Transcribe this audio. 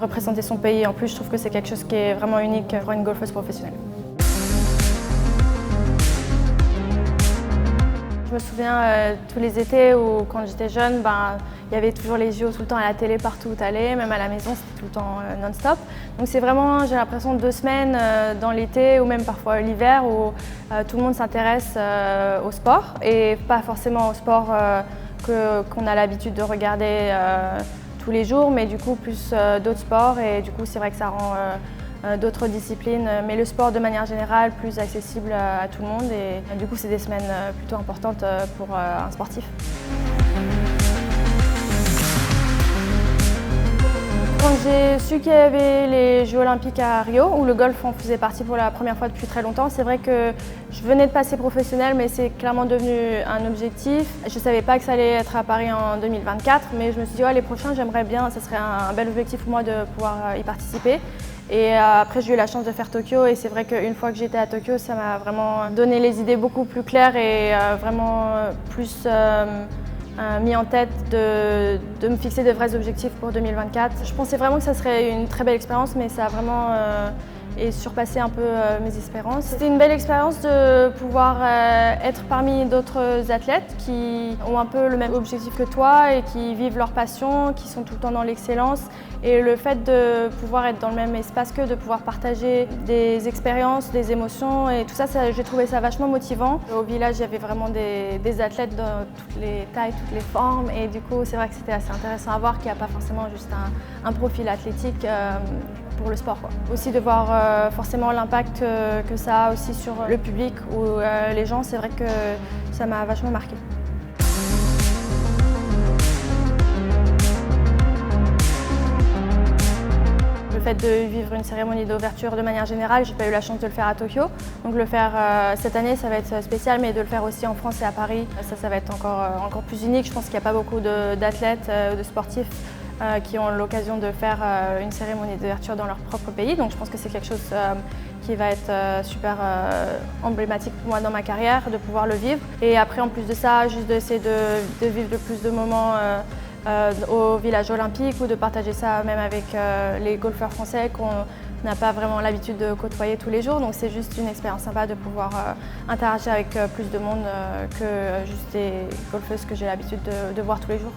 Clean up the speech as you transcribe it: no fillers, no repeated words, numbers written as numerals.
représenter son pays. En plus, je trouve que c'est quelque chose qui est vraiment unique pour une golfeuse professionnelle. Je me souviens tous les étés où, quand j'étais jeune, il y avait toujours les JO tout le temps à la télé, partout où tu allais, même à la maison, c'était tout le temps non-stop. Donc c'est vraiment, j'ai l'impression, 2 semaines dans l'été ou même parfois l'hiver où tout le monde s'intéresse au sport et pas forcément au sport qu'on a l'habitude de regarder tous les jours, mais du coup plus d'autres sports et du coup c'est vrai que ça rend d'autres disciplines, mais le sport de manière générale plus accessible à tout le monde et du coup c'est des semaines plutôt importantes pour un sportif. Quand j'ai su qu'il y avait les Jeux Olympiques à Rio, où le golf en faisait partie pour la première fois depuis très longtemps, c'est vrai que je venais de passer professionnelle, mais c'est clairement devenu un objectif. Je ne savais pas que ça allait être à Paris en 2024, mais je me suis dit, les prochains, j'aimerais bien, ça serait un bel objectif pour moi de pouvoir y participer. Et après, j'ai eu la chance de faire Tokyo et c'est vrai qu'une fois que j'étais à Tokyo, ça m'a vraiment donné les idées beaucoup plus claires et vraiment plus mis en tête de me fixer de vrais objectifs pour 2024. Je pensais vraiment que ça serait une très belle expérience, mais ça a vraiment surpassé un peu mes espérances. C'était une belle expérience de pouvoir être parmi d'autres athlètes qui ont un peu le même objectif que toi et qui vivent leur passion, qui sont tout le temps dans l'excellence. Et le fait de pouvoir être dans le même espace qu'eux, de pouvoir partager des expériences, des émotions et tout ça, j'ai trouvé ça vachement motivant. Au village, il y avait vraiment des athlètes de toutes les tailles, toutes les formes et du coup, c'est vrai que c'était assez intéressant à voir qu'il n'y a pas forcément juste un profil athlétique pour le sport, quoi. Aussi de voir forcément l'impact que ça a aussi sur le public ou les gens, c'est vrai que ça m'a vachement marqué. Le fait de vivre une cérémonie d'ouverture de manière générale, j'ai pas eu la chance de le faire à Tokyo. Donc le faire cette année, ça va être spécial, mais de le faire aussi en France et à Paris, ça va être encore plus unique. Je pense qu'il n'y a pas beaucoup d'athlètes, de sportifs qui ont l'occasion de faire une cérémonie d'ouverture dans leur propre pays. Donc je pense que c'est quelque chose qui va être super emblématique pour moi dans ma carrière, de pouvoir le vivre. Et après, en plus de ça, juste d'essayer de vivre le plus de moments au village olympique ou de partager ça même avec les golfeurs français qu'on n'a pas vraiment l'habitude de côtoyer tous les jours. Donc c'est juste une expérience sympa de pouvoir interagir avec plus de monde que juste des golfeuses que j'ai l'habitude de voir tous les jours.